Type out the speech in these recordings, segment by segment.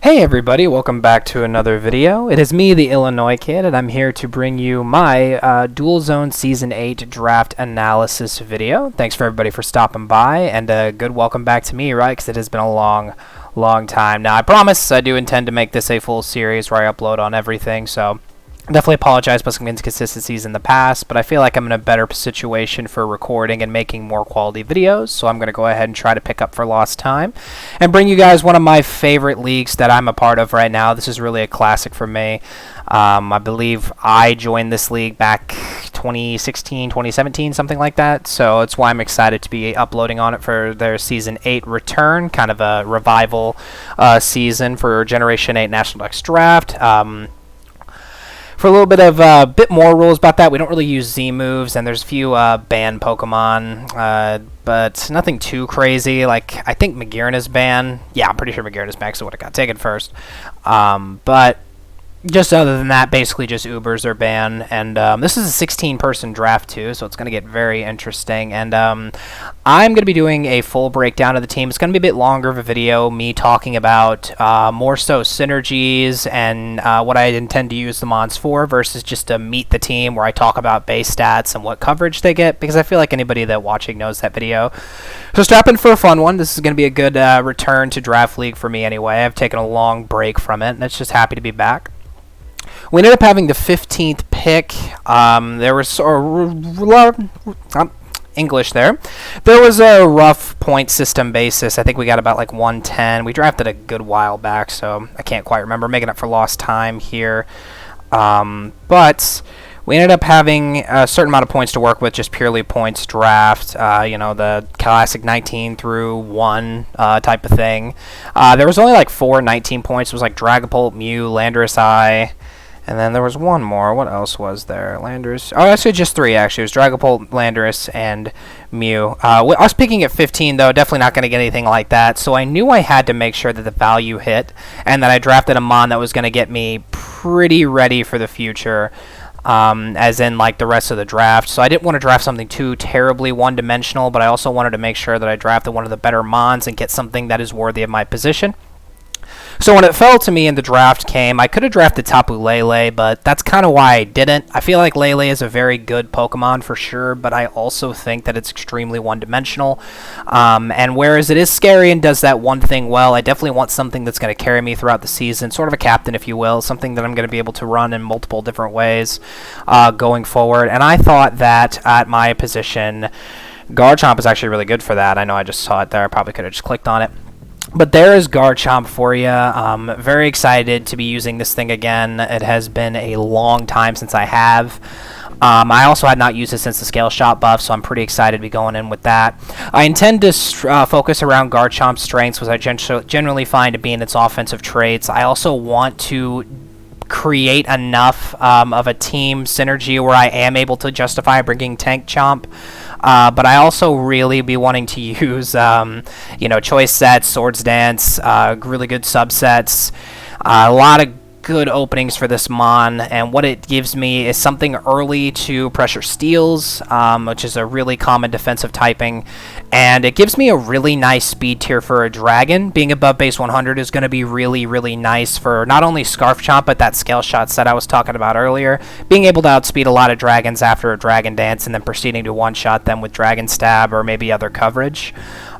Hey everybody, welcome back to another video. It is me, the Illinois Kid, and I'm here to bring you my Dual Zone Season 8 draft analysis video. Thanks for everybody for stopping by, and a good welcome back to me, right, because it has been a long time. Now, I promise I do intend to make this a full series where I upload on everything, so definitely apologize for some inconsistencies in the past, but I feel like I'm in a better situation for recording and making more quality videos, so I'm going to go ahead and try to pick up for lost time and bring you guys one of my favorite leagues that I'm a part of right now. This is really a classic for me. I believe I joined this league back 2016, 2017, something like that, so it's why I'm excited to be uploading on it for their Season 8 return, kind of a revival season for Generation 8 National Dex Draft. For a little bit of bit more rules about that, we don't really use Z moves, and there's a few banned Pokemon, but nothing too crazy. Like, I think Magearna's banned. Yeah, I'm pretty sure Magearna's banned, so it would have got taken first. But just other than that, basically just Ubers are banned, and this is a 16-person draft too, so it's going to get very interesting, and I'm going to be doing a full breakdown of the team. It's going to be a bit longer of a video, me talking about more so synergies and what I intend to use the mons for versus just to meet the team where I talk about base stats and what coverage they get, because I feel like anybody that watching knows that video. So strap in for a fun one. This is going to be a good return to Draft League for me anyway. I've taken a long break from it, and it's just happy to be back. We ended up having the 15th pick. There was English there. There was a rough point system basis. I think we got about like 110. We drafted a good while back, so I can't quite remember. Making up for lost time here. But we ended up having a certain amount of points to work with, just purely points draft. You know, the classic 19 through 1 type of thing. There was only like 4 19 points. It was like Dragapult, Mew, Landorus Eye. And then there was one more. What else was there? Landorus. Oh, actually, just 3, actually. It was Dragapult, Landorus, and Mew. I was picking at 15, though. Definitely not going to get anything like that. So I knew I had to make sure that the value hit, and that I drafted a Mon that was going to get me pretty ready for the future, as in, like, the rest of the draft. So I didn't want to draft something too terribly one-dimensional, but I also wanted to make sure that I drafted one of the better Mons and get something that is worthy of my position. So when it fell to me and the draft came, I could have drafted Tapu Lele, but that's kind of why I didn't. I feel like Lele is a very good Pokemon for sure, but I also think that it's extremely one-dimensional. And whereas it is scary and does that one thing well, I definitely want something that's going to carry me throughout the season, sort of a captain, if you will, something that I'm going to be able to run in multiple different ways going forward. And I thought that at my position, Garchomp is actually really good for that. I know I just saw it there. I probably could have just clicked on it. But there is Garchomp for you. Very excited to be using this thing again. It has been a long time since I have. I also had not used it since the Scale Shot buff, so I'm pretty excited to be going in with that. I intend to focus around Garchomp's strengths, which I generally find to be in its offensive traits. I also want to create enough of a team synergy where I am able to justify bringing Tank Chomp. But I also really be wanting to use, you know, choice sets, Swords Dance, really good subsets, a lot of good openings for this Mon, and what it gives me is something early to pressure steals, which is a really common defensive typing, and it gives me a really nice speed tier for a dragon. Being above base 100 is going to be really nice for not only Scarf Chomp, but that Scale Shot set I was talking about earlier. Being able to outspeed a lot of dragons after a Dragon Dance and then proceeding to one-shot them with Dragon Stab or maybe other coverage.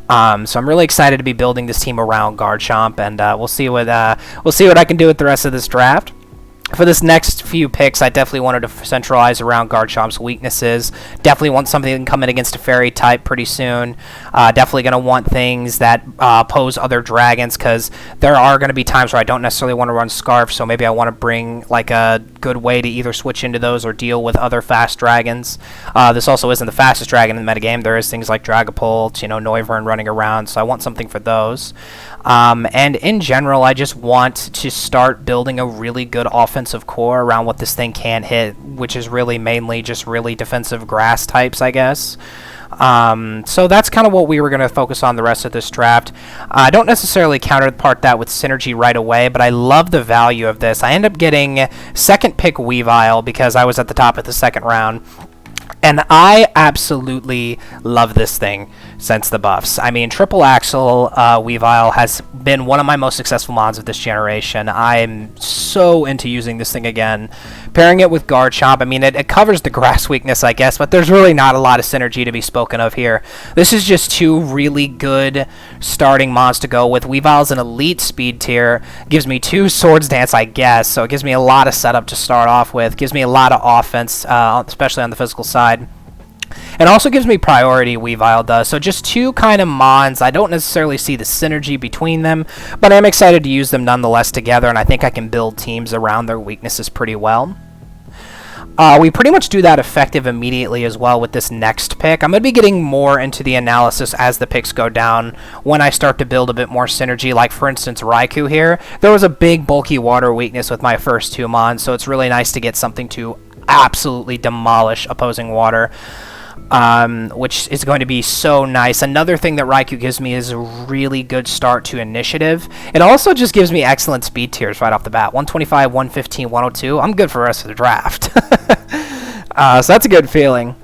So I'm really excited to be building this team around Garchomp, and we'll see what I can do with the rest of this draft. For this next few picks, I definitely wanted to centralize around Garchomp's weaknesses. Definitely want something that can come in against a Fairy type pretty soon. Definitely going to want things that pose other dragons, because there are going to be times where I don't necessarily want to run Scarf, so maybe I want to bring like a good way to either switch into those or deal with other fast dragons. This also isn't the fastest dragon in the metagame. There is things like Dragapult, you know, Noivern running around, so I want something for those. And in general, I just want to start building a really good offensive core around what this thing can hit, which is really mainly just really defensive grass types, I guess. So that's kind of what we were going to focus on the rest of this draft. I don't necessarily counterpart that with synergy right away, but I love the value of this. I end up getting second pick Weavile because I was at the top of the second round. And I absolutely love this thing since the buffs. I mean, Triple Axle Weavile has been one of my most successful mods of this generation. I'm so into using this thing again. Pairing it with Garchomp, I mean, it covers the grass weakness, I guess, but there's really not a lot of synergy to be spoken of here. This is just two really good starting mods to go with. Weavile's an elite speed tier, gives me 2 Swords Dance, I guess, so it gives me a lot of setup to start off with, gives me a lot of offense, especially on the physical side. It also gives me priority, Weavile does. So just two kind of mons. I don't necessarily see the synergy between them, but I'm excited to use them nonetheless together, and I think I can build teams around their weaknesses pretty well. We pretty much do that effective immediately as well with this next pick. I'm going to be getting more into the analysis as the picks go down when I start to build a bit more synergy. Like, for instance, Raikou here. There was a big, bulky water weakness with my first 2 mons, so it's really nice to get something to absolutely demolish opposing water. Which is going to be so nice. Another thing that Raikou gives me is a really good start to initiative. It also just gives me excellent speed tiers right off the bat. 125, 115, 102. I'm good for the rest of the draft. So that's a good feeling.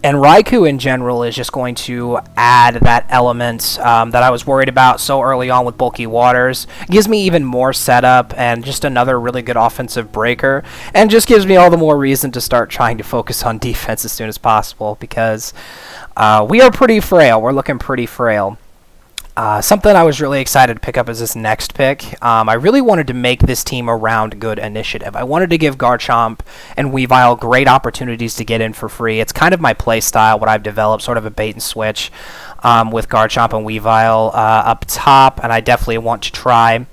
And Raikou in general is just going to add that element that I was worried about so early on with bulky waters. Gives me even more setup and just another really good offensive breaker. And just gives me all the more reason to start trying to focus on defense as soon as possible, because we are pretty frail. We're looking pretty frail. Something I was really excited to pick up is this next pick. I really wanted to make this team around good initiative. I wanted to give Garchomp and Weavile great opportunities to get in for free. It's kind of my play style, what I've developed, sort of a bait and switch with Garchomp and Weavile up top, and I definitely want to try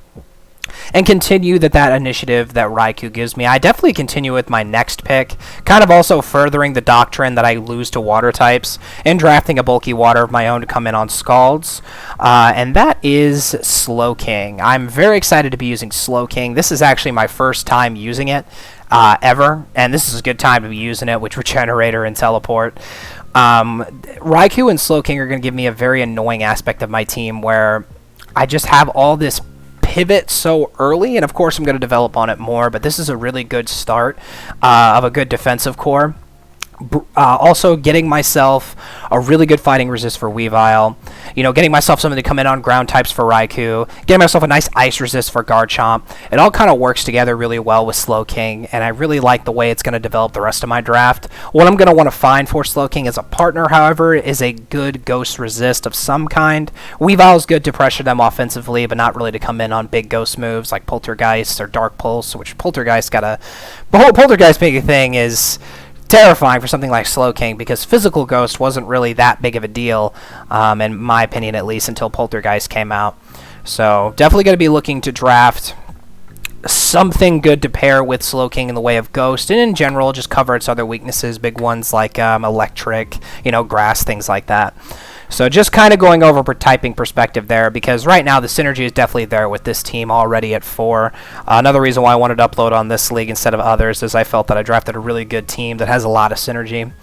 and continue that initiative that Raikou gives me. I definitely continue with my next pick, kind of also furthering the doctrine that I lose to water types and drafting a bulky water of my own to come in on Scalds, and that is Slowking. I'm very excited to be using Slowking. This is actually my first time using it ever, and this is a good time to be using it with Regenerator and Teleport. Raikou and Slowking are going to give me a very annoying aspect of my team where I just have all this pivot so early, and of course I'm going to develop on it more, but this is a really good start of a good defensive core. Also getting myself a really good fighting resist for Weavile, getting myself something to come in on ground types for Raikou, getting myself a nice ice resist for Garchomp. It all kind of works together really well with Slowking, and I really like the way it's going to develop the rest of my draft. What I'm going to want to find for Slowking as a partner, however, is a good ghost resist of some kind. Weavile is good to pressure them offensively, but not really to come in on big ghost moves like Poltergeist or Dark Pulse, which Poltergeist the whole Poltergeist big thing is terrifying for something like Slowking, because physical ghost wasn't really that big of a deal, in my opinion at least, until Poltergeist came out. So definitely going to be looking to draft something good to pair with Slowking in the way of ghost, and in general just cover its other weaknesses, big ones like electric, grass, things like that. So just kind of going over typing perspective there, because right now the synergy is definitely there with this team already at 4. Another reason why I wanted to upload on this league instead of others is I felt that I drafted a really good team that has a lot of synergy.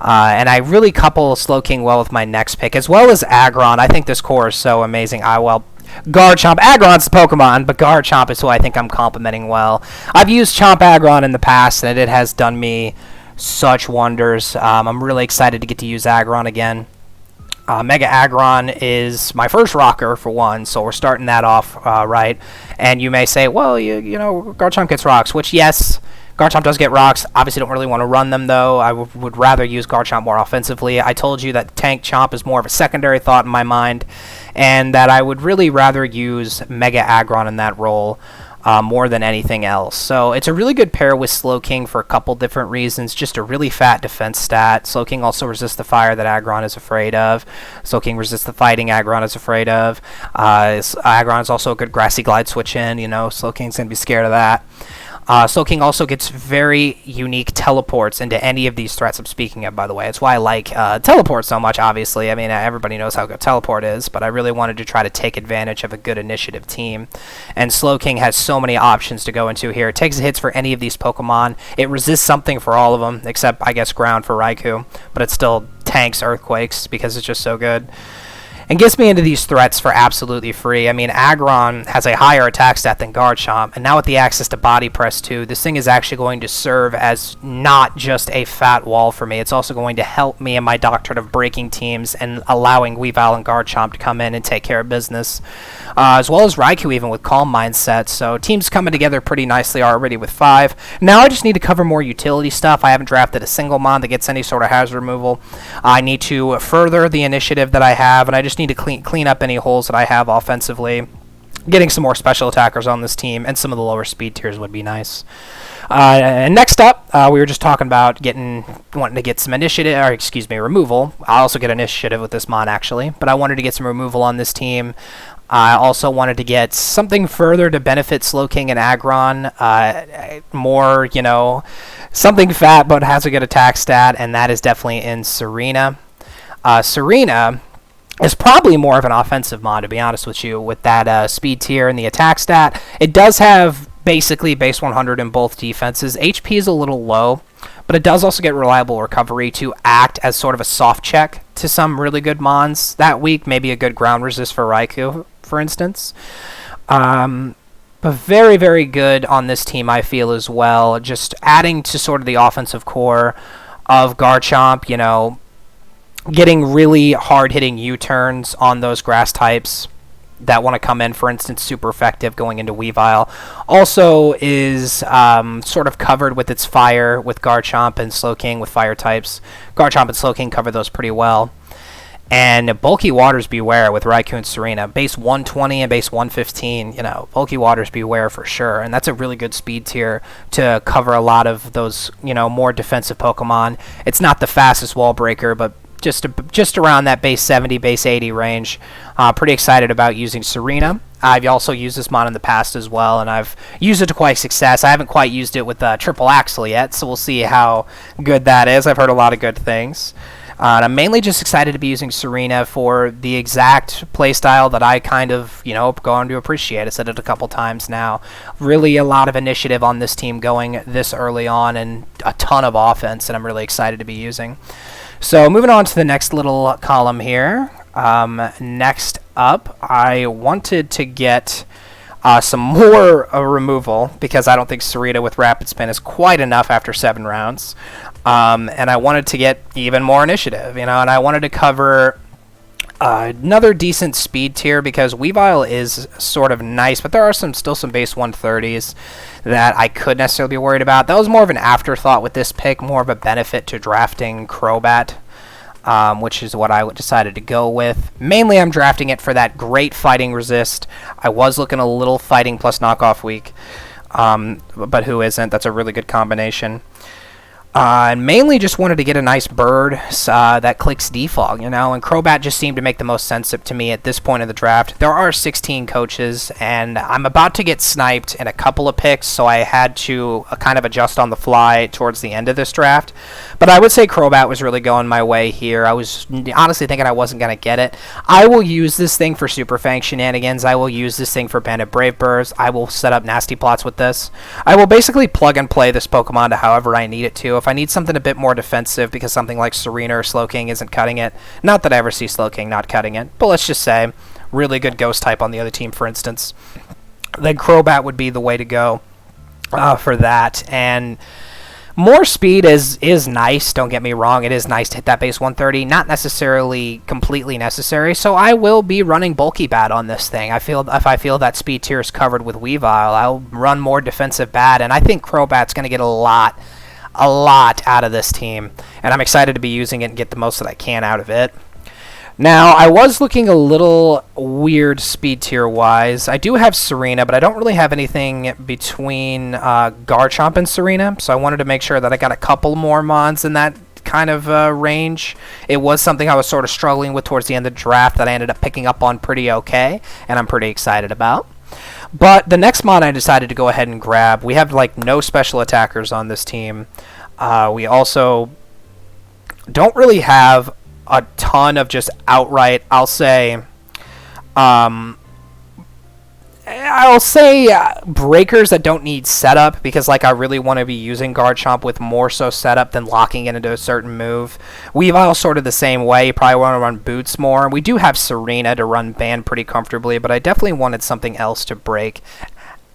And I really couple Slowking well with my next pick, as well as Aggron. I think this core is so amazing. Garchomp. Aggron's the Pokemon, but Garchomp is who I think I'm complimenting well. I've used Chomp Aggron in the past, and it has done me such wonders. I'm really excited to get to use Aggron again. Mega Aggron is my first rocker, for one, so we're starting that off right. And you may say, well, Garchomp gets rocks, which, yes, Garchomp does get rocks. Obviously don't really want to run them, though. I would rather use Garchomp more offensively. I told you that Tank Chomp is more of a secondary thought in my mind, and that I would really rather use Mega Aggron in that role more than anything else. So it's a really good pair with Slowking for a couple different reasons. Just a really fat defense stat. Slowking also resists the fire that Aggron is afraid of. Slowking resists the fighting Aggron is afraid of. Aggron is also a good grassy glide switch in. Slowking's going to be scared of that. Slowking also gets very unique teleports into any of these threats I'm speaking of, by the way. It's why I like teleport so much, obviously. I mean, everybody knows how good teleport is, but I really wanted to try to take advantage of a good initiative team. And Slowking has so many options to go into here. It takes hits for any of these Pokemon. It resists something for all of them, except, I guess, ground for Raikou, but it still tanks earthquakes because it's just so good. and gets me into these threats for absolutely free. I mean, Aggron has a higher attack stat than Garchomp, and now with the access to Body Press too, this thing is actually going to serve as not just a fat wall for me. It's also going to help me in my doctrine of breaking teams and allowing Weavile and Garchomp to come in and take care of business, as well as Raikou even with Calm Mindset. So teams coming together pretty nicely already with 5. Now I just need to cover more utility stuff. I haven't drafted a single mon that gets any sort of hazard removal. I need to further the initiative that I have, and I just need to clean up any holes that I have offensively. Getting some more special attackers on this team and some of the lower speed tiers would be nice. And next up, we were just talking about wanting to get some initiative, or excuse me, removal. I also get initiative with this mon actually, but I wanted to get some removal on this team. I also wanted to get something further to benefit Slowking and Aggron. More, something fat but has a good attack stat, and that is definitely in Serena. Serena is probably more of an offensive mod, to be honest with you, with that speed tier and the attack stat. It does have basically base 100 in both defenses. HP is a little low, but it does also get reliable recovery to act as sort of a soft check to some really good mons that week. Maybe a good ground resist for Raikou, for instance. But very, very good on this team, I feel, as well. Just adding to sort of the offensive core of Garchomp, getting really hard-hitting U-turns on those grass types that want to come in, for instance, super effective going into Weavile. Also is sort of covered with its fire with Garchomp and Slowking with fire types. Garchomp and Slowking cover those pretty well. And Bulky Waters Beware with Raikou and Serena. Base 120 and base 115, Bulky Waters Beware for sure. And that's a really good speed tier to cover a lot of those, more defensive Pokemon. It's not the fastest wall breaker, but just around that base 70, base 80 range. Pretty excited about using Serena. I've also used this mon in the past as well, and I've used it to quite success. I haven't quite used it with Triple Axle yet, so we'll see how good that is. I've heard a lot of good things. And I'm mainly just excited to be using Serena for the exact playstyle that I kind of, going to appreciate. I said it a couple times now. Really a lot of initiative on this team going this early on and a ton of offense, and I'm really excited to be using. So moving on to the next little column here. Next up, I wanted to get some more removal because I don't think Serena with Rapid Spin is quite enough after 7 rounds. And I wanted to get even more initiative, and I wanted to cover another decent speed tier because Weavile is sort of nice, but there are still some base 130s that I could necessarily be worried about. That was more of an afterthought with this pick, more of a benefit to drafting Crobat, which is what I decided to go with. Mainly I'm drafting it for that great fighting resist. I was looking a little fighting plus knockoff weak, but who isn't? That's a really good combination. And mainly just wanted to get a nice bird that clicks defog, and Crobat just seemed to make the most sense to me at this point in the draft. There are 16 coaches, and I'm about to get sniped in a couple of picks, so I had to kind of adjust on the fly towards the end of this draft. But I would say Crobat was really going my way here. I was honestly thinking I wasn't going to get it. I will use this thing for Super Fang shenanigans. I will use this thing for Bandit Brave Birds. I will set up nasty plots with this. I will basically plug and play this Pokemon to however I need it to. If I need something a bit more defensive because something like Serena or Slowking isn't cutting it, not that I ever see Slowking not cutting it, but let's just say really good ghost type on the other team, for instance, then Crobat would be the way to go for that. And more speed is nice, don't get me wrong. It is nice to hit that base 130, not necessarily completely necessary, so I will be running Bulky Bat on this thing. If I feel that speed tier is covered with Weavile, I'll run more defensive Bat, and I think Crobat's going to get a lot out of this team, and I'm excited to be using it and get the most that I can out of it. Now, I was looking a little weird speed tier wise. I do have Serena, but I don't really have anything between Garchomp and Serena, so I wanted to make sure that I got a couple more mons in that kind of range. It was something I was sort of struggling with towards the end of the draft that I ended up picking up on pretty okay, and I'm pretty excited about. But the next mod I decided to go ahead and grab, we have no special attackers on this team. We also don't really have a ton of just outright, I'll say, I'll say breakers that don't need setup, because like I really want to be using Garchomp with more so setup than locking it into a certain move. Weavile sort of the same way. You probably want to run Boots more. We do have Serena to run Band pretty comfortably, but I definitely wanted something else to break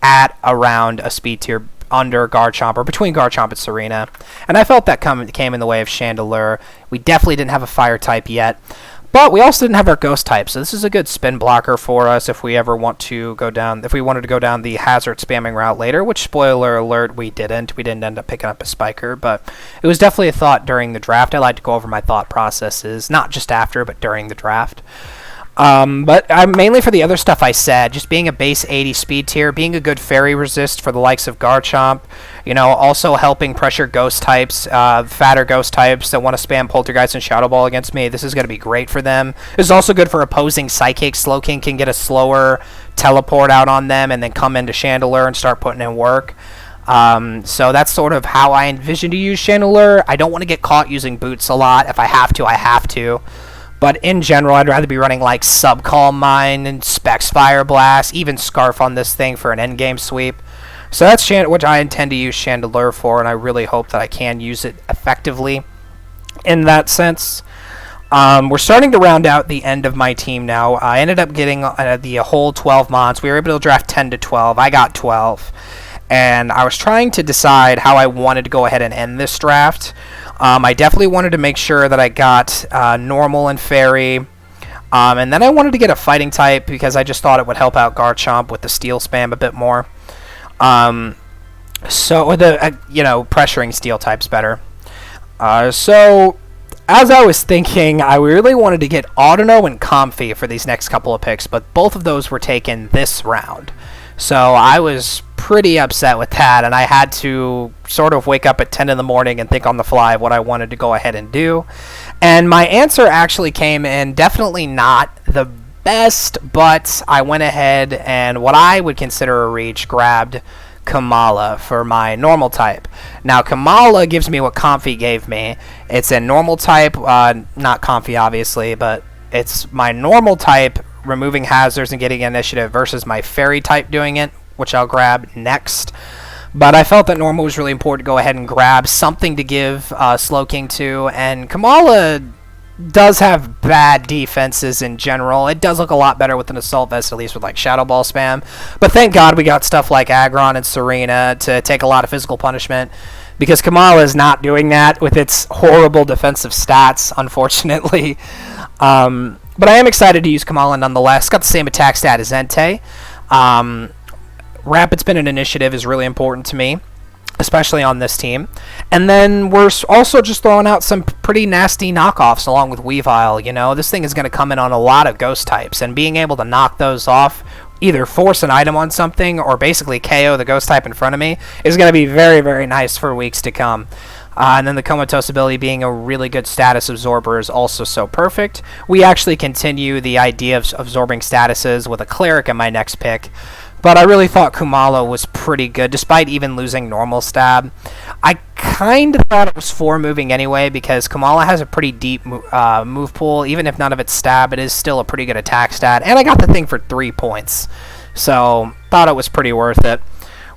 at around a speed tier under Garchomp, or between Garchomp and Serena. And I felt that came in the way of Chandelure. We definitely didn't have a fire type yet. But we also didn't have our ghost type, so this is a good spin blocker for us if we ever want to go down, if we wanted to go down the hazard spamming route later, which, spoiler alert, we didn't. We didn't end up picking up a spiker, but it was definitely a thought during the draft. I like to go over my thought processes, not just after, but during the draft. But mainly for the other stuff I said, just being a base 80 speed tier, being a good fairy resist for the likes of Garchomp, also helping pressure ghost types, fatter ghost types that want to spam Poltergeist and Shadow Ball against me. This is going to be great for them. This is also good for opposing Psychics. Slowking can get a slower teleport out on them and then come into Chandelure and start putting in work. So that's sort of how I envision to use Chandelure. I don't want to get caught using Boots a lot. If I have to, I have to. But in general, I'd rather be running like Subcalm Mine and Specs Fire Blast, even Scarf on this thing for an endgame sweep. So that's what I intend to use Chandelure for, and I really hope that I can use it effectively in that sense. We're starting to round out the end of my team now. I ended up getting the whole 12 mons. We were able to draft 10 to 12. I got 12. And I was trying to decide how I wanted to go ahead and end this draft. I definitely wanted to make sure that I got normal and fairy. And then I wanted to get a fighting type because I just thought it would help out Garchomp with the steel spam a bit more. So the pressuring steel types better. So as I was thinking, I really wanted to get Audino and Comfy for these next couple of picks, but both of those were taken this round. So I was pretty upset with that, and I had to sort of wake up at 10 in the morning and think on the fly of what I wanted to go ahead and do. And my answer actually came in definitely not the best, but I went ahead and what I would consider a reach, grabbed Kamala for my normal type. Now Kamala gives me what Comfy gave me. It's a normal type, not Comfy obviously, but it's my normal type removing hazards and getting initiative versus my fairy type doing it, which I'll grab next. But I felt that normal was really important to go ahead and grab something to give Slowking to, and Kamala does have bad defenses in general. It does look a lot better with an Assault Vest, at least with like Shadow Ball spam. But thank God we got stuff like Aggron and Serena to take a lot of physical punishment, because Kamala is not doing that with its horrible defensive stats, unfortunately. But I am excited to use Kamala nonetheless. Got the same attack stat as Entei. Rapid Spin and Initiative is really important to me, especially on this team. And then we're also just throwing out some pretty nasty knockoffs along with Weavile. This thing is going to come in on a lot of ghost types, and being able to knock those off, either force an item on something or basically KO the ghost type in front of me, is going to be very, very nice for weeks to come. And then the Comatose ability being a really good status absorber is also so perfect. We actually continue the idea of absorbing statuses with a Cleric in my next pick. But I really thought Kumalo was pretty good, despite even losing normal stab. I kind of thought it was 4 moving anyway, because Kamala has a pretty deep move pool. Even if none of it's stab, it is still a pretty good attack stat. And I got the thing for 3 points. So, thought it was pretty worth it.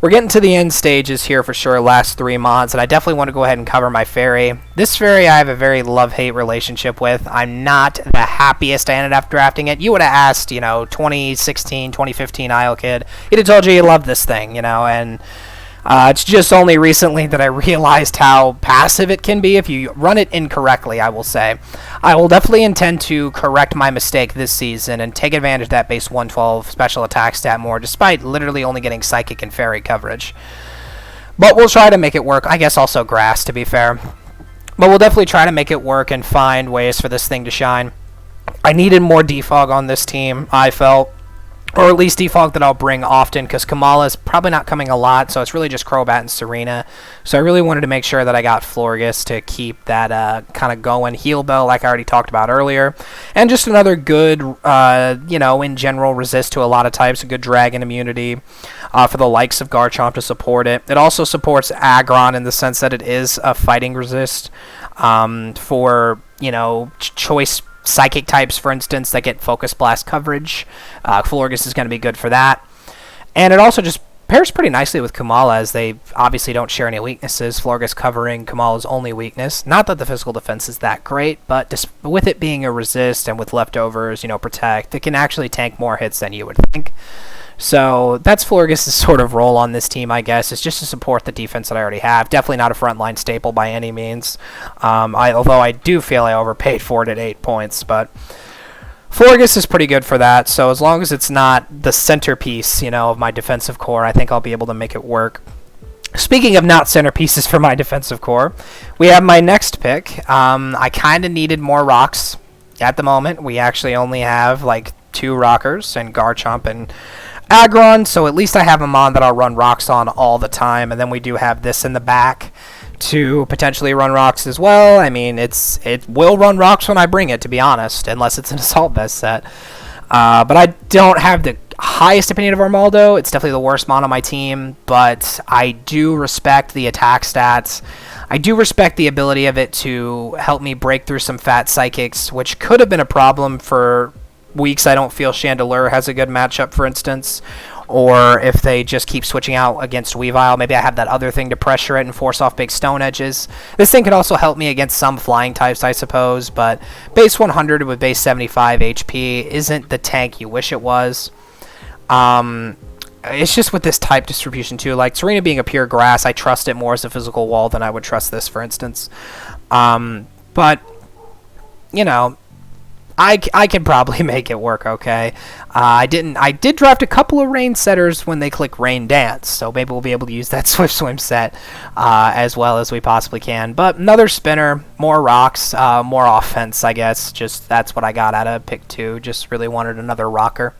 We're getting to the end stages here for sure, last 3 mods, and I definitely want to go ahead and cover my fairy. This fairy I have a very love-hate relationship with. I'm not the happiest I ended up drafting it. You would have asked, 2016, 2015 Isle Kid. He'd have told you he loved this thing, and it's just only recently that I realized how passive it can be if you run it incorrectly, I will say. I will definitely intend to correct my mistake this season and take advantage of that base 112 special attack stat more, despite literally only getting Psychic and Fairy coverage. But we'll try to make it work. I guess also Grass, to be fair. But we'll definitely try to make it work and find ways for this thing to shine. I needed more defog on this team, I felt. Or at least defog that I'll bring often, because Kamala's probably not coming a lot, so it's really just Crobat and Serena. So I really wanted to make sure that I got Florges to keep that kind of going. Heal Bell, like I already talked about earlier. And just another good, in general, resist to a lot of types, a good Dragon immunity for the likes of Garchomp to support it. It also supports Aggron in the sense that it is a fighting resist for, choice Psychic types, for instance, that get Focus Blast coverage. Florges is going to be good for that. And it also just pairs pretty nicely with Kamala, as they obviously don't share any weaknesses. Florgus covering Kamala's only weakness. Not that the physical defense is that great, but with it being a resist and with leftovers, protect, it can actually tank more hits than you would think. So that's Florgus' sort of role on this team, I guess, is just to support the defense that I already have. Definitely not a frontline staple by any means, although I do feel I overpaid for it at 8 points, but Florgus is pretty good for that, so as long as it's not the centerpiece, of my defensive core, I think I'll be able to make it work. Speaking of not centerpieces for my defensive core, we have my next pick. I kind of needed more rocks at the moment. We actually only have, 2 rockers, and Garchomp and Aggron, so at least I have a mon that I'll run rocks on all the time, and then we do have this in the back to potentially run rocks as well. I mean, it will run rocks when I bring it, to be honest, unless it's an Assault Vest set. But I don't have the highest opinion of Armaldo. It's definitely the worst mon on my team, but I do respect the attack stats. I do respect the ability of it to help me break through some fat psychics, which could have been a problem for weeks I don't feel Chandelure has a good matchup, for instance, or if they just keep switching out against Weavile, maybe I have that other thing to pressure it and force off big stone edges. This thing could also help me against some flying types, I suppose, but base 100 with base 75 HP isn't the tank you wish it was. It's just with this type distribution too, like Serena being a pure grass, I trust it more as a physical wall than I would trust this, for instance. But I can probably make it work okay. I did draft a couple of rain setters when they click Rain Dance, so maybe we'll be able to use that Swift Swim set as well as we possibly can. But another spinner, more rocks, more offense, I guess. Just that's what I got out of pick 2. Just really wanted another rocker.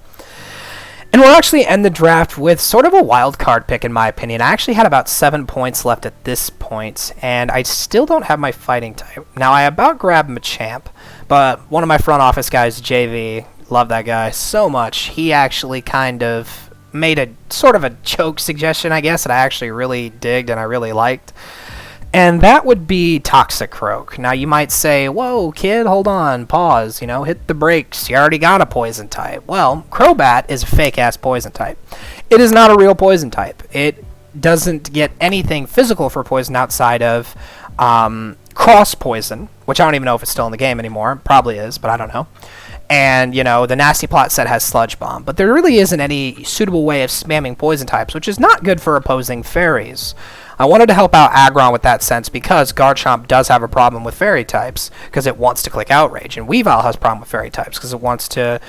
And we'll actually end the draft with sort of a wild card pick, in my opinion. I actually had about 7 points left at this point, and I still don't have my fighting type. Now, I about grabbed Machamp, but one of my front office guys, JV, love that guy so much, he actually kind of made a sort of a choke suggestion, I guess, that I actually really digged and I really liked. And that would be Toxicroak. Now, you might say, whoa, kid, hold on, pause, hit the brakes. You already got a poison type. Well, Crobat is a fake-ass poison type. It is not a real poison type. It doesn't get anything physical for poison outside of cross poison, which I don't even know if it's still in the game anymore. Probably is, but I don't know. And, the Nasty Plot set has Sludge Bomb. But there really isn't any suitable way of spamming poison types, which is not good for opposing fairies. I wanted to help out Aggron with that sense because Garchomp does have a problem with fairy types because it wants to click Outrage. And Weavile has a problem with fairy types because it wants to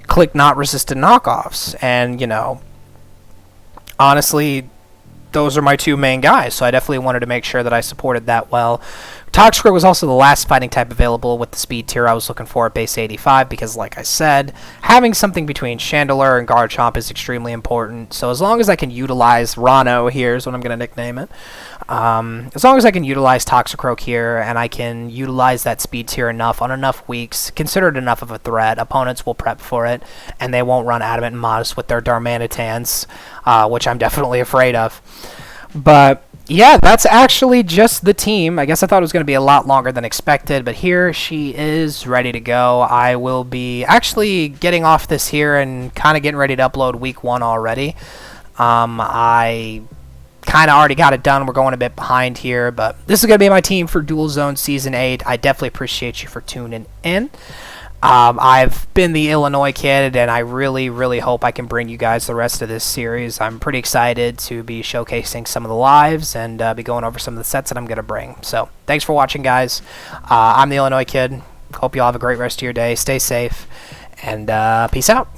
click not resisted knockoffs. And, honestly, those are my 2 main guys, so I definitely wanted to make sure that I supported that well. Toxicroak was also the last fighting type available with the speed tier I was looking for at base 85 because, like I said, having something between Chandelure and Garchomp is extremely important. So as long as I can utilize Rano, here's what I'm going to nickname it, as long as I can utilize Toxicroak here and I can utilize that speed tier enough on enough weeks, consider it enough of a threat, opponents will prep for it, and they won't run Adamant and Modest with their Darmanitans, which I'm definitely afraid of. But yeah, that's actually just the team. I guess I thought it was going to be a lot longer than expected, but here she is ready to go. I will be actually getting off this here and kind of getting ready to upload week 1 already. I kind of already got it done. We're going a bit behind here, but this is going to be my team for Dual Zone Season 8. I definitely appreciate you for tuning in. I've been the Illinois kid, and I really, really hope I can bring you guys the rest of this series. I'm pretty excited to be showcasing some of the lives and be going over some of the sets that I'm going to bring. So, thanks for watching, guys. I'm the Illinois kid. Hope you all have a great rest of your day. Stay safe, and peace out.